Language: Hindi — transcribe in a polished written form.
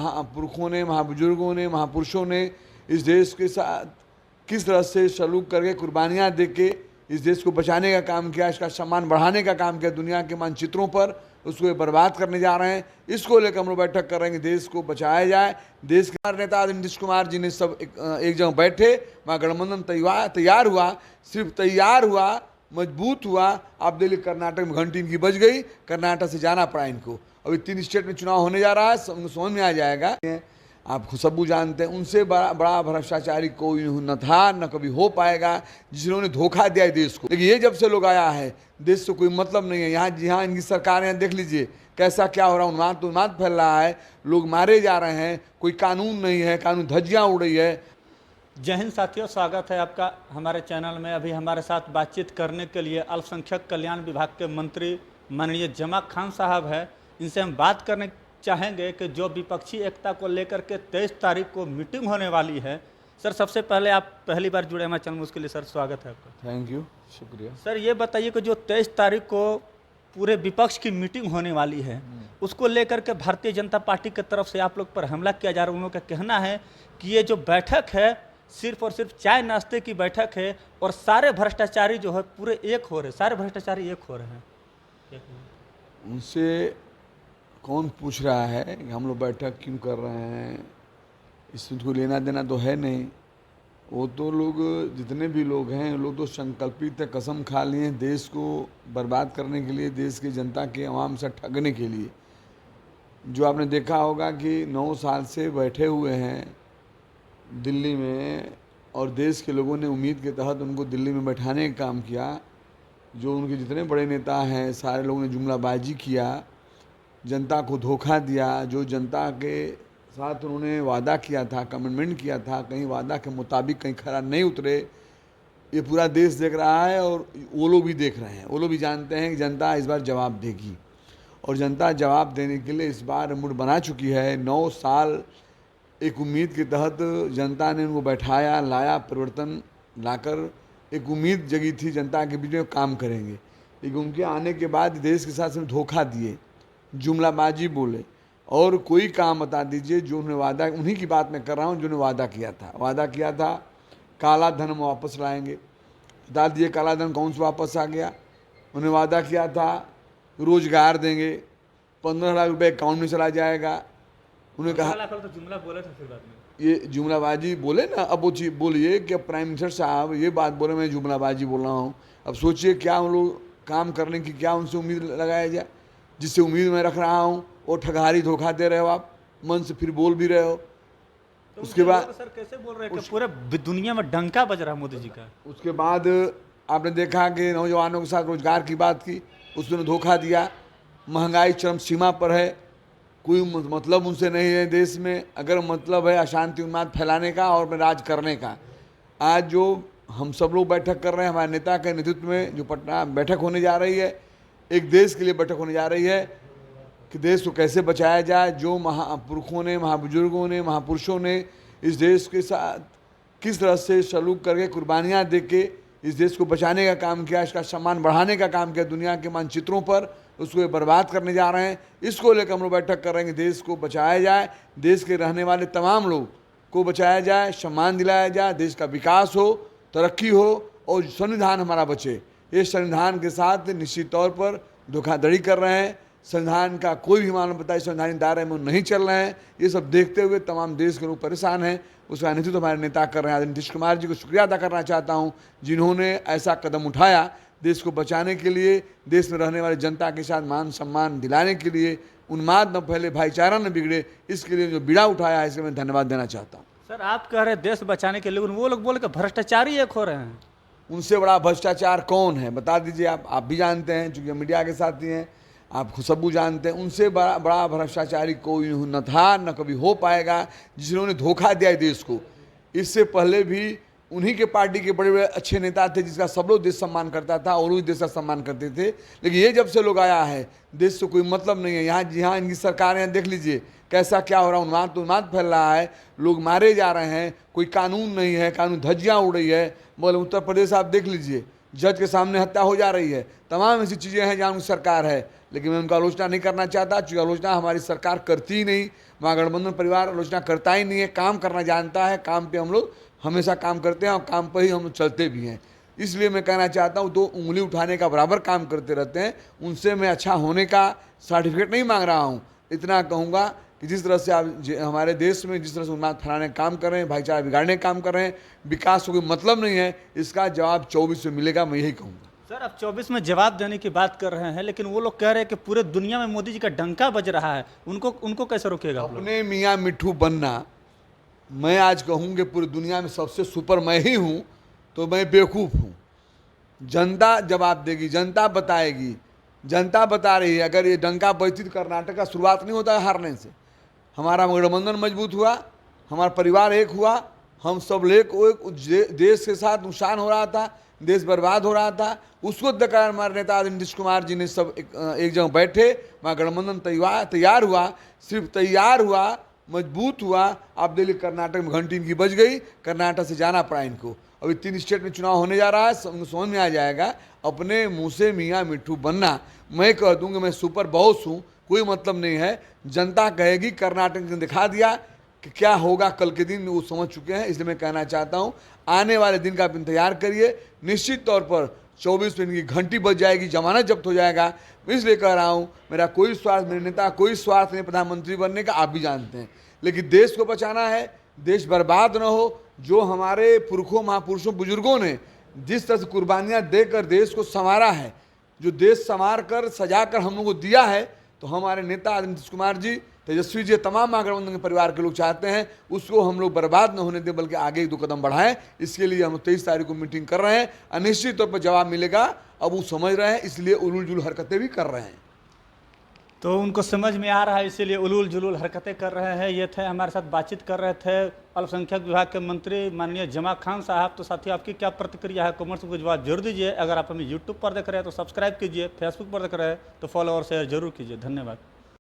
महापुरुषों ने, महाबुजुर्गों ने, महापुरुषों ने इस देश के साथ किस तरह से सलूक करके, कुर्बानियाँ दे के इस देश को बचाने का काम किया, इसका सम्मान बढ़ाने का काम किया। दुनिया के मानचित्रों पर उसको बर्बाद करने जा रहे हैं। इसको लेकर हम लोग बैठक कर रहे हैं कि देश को बचाया जाए। देश के नेता नीतीश कुमार जी ने सब एक जगह बैठे, वहाँ गठबंधन तैयार हुआ, सिर्फ तैयार हुआ, मजबूत हुआ। आप दिल्ली कर्नाटक में घंटी इनकी बज गई, कर्नाटक से जाना पड़ा इनको। अभी 3 स्टेट में चुनाव होने जा रहा है, उनको समझ में आ जाएगा। आप सबू जानते हैं, उनसे बड़ा भ्रष्टाचारी कोई न था, न कभी हो पाएगा, जिन्होंने धोखा दिया है देश को। लेकिन ये जब से लोग आया है, देश से कोई मतलब नहीं है। यहाँ इनकी सरकार, यहाँ देख लीजिए कैसा क्या हो रहा है। उन्माद फैल रहा है, लोग मारे जा रहे हैं, कोई कानून नहीं है, कानून धज्जियाँ उड़ रही है। जय हिंद साथियों, स्वागत है आपका हमारे चैनल में। अभी हमारे साथ बातचीत करने के लिए अल्पसंख्यक कल्याण विभाग के मंत्री माननीय जमा खान साहब है। इनसे हम बात करने चाहेंगे कि जो विपक्षी एकता को लेकर के 23 तारीख को मीटिंग होने वाली है। सर, सबसे पहले आप पहली बार जुड़े हमारे चैनल में, उसके लिए सर स्वागत है आपका। थैंक यू, शुक्रिया। सर, ये बताइए कि जो 23 तारीख को पूरे विपक्ष की मीटिंग होने वाली है, उसको लेकर के भारतीय जनता पार्टी की तरफ से आप लोग पर हमला किया जा रहा है। उन लोगों का कहना है कि ये जो बैठक है सिर्फ और सिर्फ चाय नाश्ते की बैठक है और सारे भ्रष्टाचारी जो है पूरे एक हो रहे, सारे भ्रष्टाचारी एक हो रहे हैं। उनसे कौन पूछ रहा है कि हम लोग बैठक क्यों कर रहे हैं? इससे उनको लेना देना तो है नहीं। वो तो लोग, जितने भी लोग हैं, लोग तो संकल्पित है, कसम खा लिए हैं देश को बर्बाद करने के लिए, देश की जनता के आवाम से ठगने के लिए। जो आपने देखा होगा कि 9 साल से बैठे हुए हैं दिल्ली में, और देश के लोगों ने उम्मीद के तहत उनको दिल्ली में बैठाने का काम किया। जो उनके जितने बड़े नेता हैं, सारे लोगों ने जुमलाबाजी किया, जनता को धोखा दिया। जो जनता के साथ उन्होंने वादा किया था, कमिटमेंट किया था, कहीं वादा के मुताबिक कहीं खरा नहीं उतरे। ये पूरा देश देख रहा है और वो लोग भी देख रहे हैं। वो लोग भी जानते हैं कि जनता इस बार जवाब देगी, और जनता जवाब देने के लिए इस बार मूड बना चुकी है। 9 साल एक उम्मीद के तहत जनता ने उनको बैठाया, लाया, परिवर्तन लाकर एक उम्मीद जगी थी जनता के बीच में काम करेंगे। लेकिन उनके आने के बाद देश के साथ सिर्फ धोखा दिए, जुमलाबाजी बोले, और कोई काम बता दीजिए जो उन्होंने वादा, उन्हीं की बात मैं कर रहा हूँ जो उन्होंने वादा किया था काला धन हम वापस लाएंगे। बता दीजिए काला धन कौन सा वापस आ गया? उन्होंने वादा किया था रोजगार देंगे, 15 लाख रुपये अकाउंट में चला जाएगा। उन्होंने कहा तो जुमला बोला था, फिर बाद में ये जुमलाबाजी बोले ना। अब वो चीज़ बोलिए कि प्राइम मिनिस्टर साहब ये बात बोले, मैं जुमलाबाजी बोल रहा हूँ। अब सोचिए क्या उन लोग काम करने की, क्या उनसे उम्मीद लगाया जाए? जिससे उम्मीद मैं रख रहा हूँ वो ठगहारी धोखा दे रहे हो आप, मन से फिर बोल भी रहे हो। तो उसके बाद सर कैसे बोल रहे हैं कि पूरे दुनिया में डंका बज रहा है मोदी जी का। उसके बाद आपने देखा कि नौजवानों के साथ रोजगार की बात की, उसने धोखा दिया। महंगाई चरम सीमा पर है, कोई मतलब उनसे नहीं है देश में। अगर मतलब है अशांति उन्माद फैलाने का और राज करने का। आज जो हम सब लोग बैठक कर रहे हैं, हमारे नेता के नेतृत्व में जो पटना बैठक होने जा रही है, एक देश के लिए बैठक होने जा रही है कि देश को कैसे बचाया जाए। जो महापुरुषों ने, महाबुजुर्गों ने, महापुरुषों ने इस देश के साथ किस तरह से सलूक करके, कुर्बानियाँ दे के इस देश को बचाने का काम किया, इसका सम्मान बढ़ाने का काम किया। दुनिया के मानचित्रों पर उसको बर्बाद करने जा रहे हैं। इसको लेकर हम लोग बैठक कर रहे हैं कि देश को बचाया जाए, देश के रहने वाले तमाम लोग को बचाया जाए, सम्मान दिलाया जाए, देश का विकास हो, तरक्की हो, और संविधान हमारा बचे। ये संविधान के साथ निश्चित तौर पर धोखाधड़ी कर रहे हैं। संविधान का कोई भी मालूम पता है संवैधानिक दायरे में नहीं चल रहे हैं। ये सब देखते हुए तमाम देश के लोग परेशान हैं। उसका नेतृत्व हमारे नेता कर रहे हैं। नीतीश कुमार जी को शुक्रिया अदा करना चाहता हूँ, जिन्होंने ऐसा कदम उठाया देश को बचाने के लिए, देश में रहने वाली जनता के साथ मान सम्मान दिलाने के लिए, उन्माद न फैले, भाईचारा न बिगड़े, इसके लिए जो बीड़ा उठाया है, इसके मैं धन्यवाद देना चाहता हूँ। सर, आप कह रहे हैं देश बचाने के लिए, वो लोग बोले कि भ्रष्टाचारी एक हो रहे हैं। उनसे बड़ा भ्रष्टाचार कौन है बता दीजिए? आप भी जानते हैं, चूँकि मीडिया के साथी हैं, आप सबू जानते हैं। उनसे बड़ा भ्रष्टाचारी कोई न था, न कभी हो पाएगा, जिन्होंने धोखा दिया है देश को। इससे पहले भी उन्हीं के पार्टी के बड़े बड़े अच्छे नेता थे, जिसका सब लोग देश सम्मान करता था, और भी देश का सम्मान करते थे। लेकिन ये जब से लोग आया है, देश से कोई मतलब नहीं है। यहाँ इनकी सरकार, यहाँ देख लीजिए कैसा क्या हो रहा है। उन्माद फैल रहा है, लोग मारे जा रहे हैं, कोई कानून नहीं है, कानून धज्जियाँ उड़ रही है। मगर उत्तर प्रदेश आप देख लीजिए, जज के सामने हत्या हो जा रही है, तमाम ऐसी चीज़ें हैं जहाँ उनकी सरकार है। लेकिन मैं उनका आलोचना नहीं करना चाहता, चूँकि आलोचना हमारी सरकार करती ही नहीं, महागठबंधन परिवार आलोचना करता ही नहीं है, काम करना जानता है, काम पे हम लोग हमेशा काम करते हैं और काम पर ही हम लोग चलते भी हैं। इसलिए मैं कहना चाहता हूँ, दो उंगली उठाने का बराबर काम करते रहते हैं, उनसे मैं अच्छा होने का सर्टिफिकेट नहीं मांग रहा हूँ। इतना कहूँगा कि जिस तरह से आप हमारे देश में जिस तरह से उन्माद फैलाने का काम कर रहे हैं, भाईचारा बिगाड़ने का काम कर रहे हैं, विकास को कोई मतलब नहीं है, इसका जवाब 24 में मिलेगा, मैं यही कहूँगा। सर, अब 24 में जवाब देने की बात कर रहे हैं, लेकिन वो लोग कह रहे हैं कि पूरे दुनिया में मोदी जी का डंका बज रहा है, उनको कैसे रोकेगा आप लोग? अपने मियाँ मिट्ठू बनना, मैं आज कहूँगी पूरी दुनिया में सबसे सुपर मैं ही हूँ, तो मैं बेवकूफ़ हूँ। जनता जवाब देगी, जनता बताएगी, जनता बता रही है। अगर ये डंका बजती तो कर्नाटक का शुरुआत नहीं होता है हारने से। हमारा गठबंधन मजबूत हुआ, हमारा परिवार एक हुआ, हम सब देश के साथ नुकसान हो रहा था, देश बर्बाद हो रहा था, उसको देखकर हमारे नेता नीतीश कुमार जी ने सब एक जगह बैठे, वहाँ गठबंधन तैयार हुआ, सिर्फ तैयार हुआ, मजबूत हुआ। अब दिल्ली कर्नाटक में घंटी इनकी बज गई, कर्नाटक से जाना पड़ा इनको। अभी 3 स्टेट में चुनाव होने जा रहा है, समझ में आ जाएगा। अपने मुँह से मियाँ मिट्ठू बनना, मैं कह दूँगा मैं सुपर बॉस हूँ, कोई मतलब नहीं है। जनता कहेगी, कर्नाटक ने दिखा दिया कि क्या होगा कल के दिन, वो समझ चुके हैं। इसलिए मैं कहना चाहता हूँ, आने वाले दिन का आप इंतजार करिए। निश्चित तौर पर 24 में इनकी घंटी बज जाएगी, जमानत जब्त हो जाएगा। इसलिए कह रहा हूँ, मेरा कोई स्वार्थ, मेरे नेता कोई स्वार्थ नहीं प्रधानमंत्री बनने का, आप भी जानते हैं। लेकिन देश को बचाना है, देश बर्बाद न हो। जो हमारे पुरखों, महापुरुषों, बुजुर्गों ने जिस तरह से कुर्बानियाँ देकर देश को संवारा है, जो देश संवार कर सजा कर हम लोग को दिया है, तो हमारे नेता नीतीश कुमार जी, तेजस्वी जी, तमाम महागठबंधन के परिवार के लोग चाहते हैं उसको हम लोग बर्बाद न होने दें, बल्कि आगे 2 कदम बढ़ाएं। इसके लिए हम 23 तारीख को मीटिंग कर रहे हैं, अनिश्चित तौर पर जवाब मिलेगा। अब वो समझ रहे हैं, इसलिए उलूल जुलूल हरकतें भी कर रहे हैं। तो उनको समझ में आ रहा है, इसीलिए उलूल जुलूल हरकतें कर रहे हैं। ये थे हमारे साथ बातचीत कर रहे थे अल्पसंख्यक विभाग के मंत्री माननीय जमा खान साहब। तो साथियों, आपकी क्या प्रतिक्रिया है, कमेंट्स में जवाब जरूर दीजिए। अगर आप हमें यूट्यूब पर देख रहे हैं तो सब्सक्राइब कीजिए, फेसबुक पर देख रहे हैं तो फॉलो और शेयर जरूर कीजिए। धन्यवाद।